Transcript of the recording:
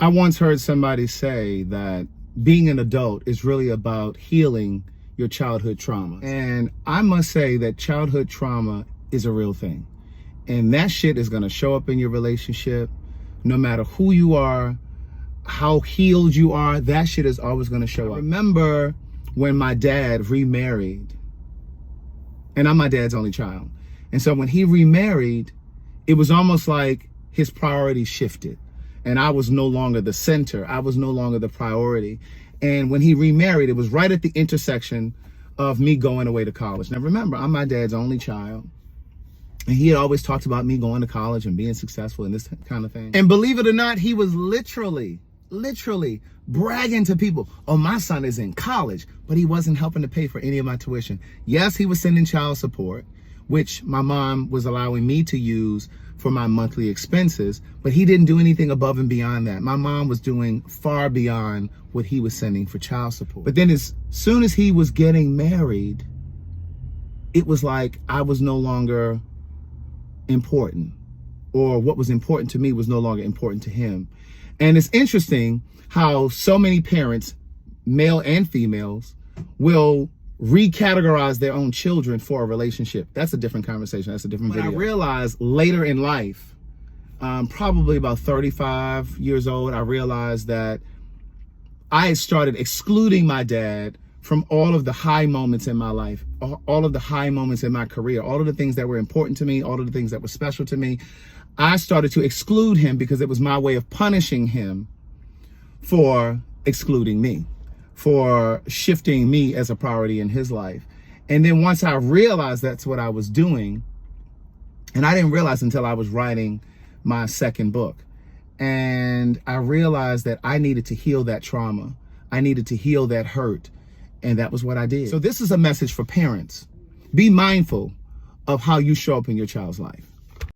I once heard somebody say that being an adult is really about healing your childhood trauma. And I must say that childhood trauma is a real thing. And that shit is gonna show up in your relationship, no matter who you are, how healed you are, that shit is always gonna show up. I remember when my dad remarried, and I'm my dad's only child. And so when he remarried, it was almost like his priorities shifted. And I was no longer the center. I was no longer the priority. And when he remarried, it was right at the intersection of me going away to college. Now remember, I'm my dad's only child. And he had always talked about me going to college and being successful and this kind of thing. And believe it or not, he was literally bragging to people, oh, my son is in college, but he wasn't helping to pay for any of my tuition. Yes, he was sending child support, which my mom was allowing me to use for my monthly expenses, but he didn't do anything above and beyond that. My mom was doing far beyond what he was sending for child support. But then as soon as he was getting married, it was like I was no longer important, or what was important to me was no longer important to him. And it's interesting how so many parents, male and females, will recategorize their own children for a relationship. That's a different conversation. That's a different video. I realized later in life, probably about 35 years old, I realized that I had started excluding my dad from all of the high moments in my life, all of the high moments in my career, all of the things that were important to me, all of the things that were special to me. I started to exclude him because it was my way of punishing him for excluding me, for shifting me as a priority in his life. And then once I realized that's what I was doing, and I didn't realize until I was writing my second book, and I realized that I needed to heal that trauma. I needed to heal that hurt. And that was what I did. So this is a message for parents. Be mindful of how you show up in your child's life.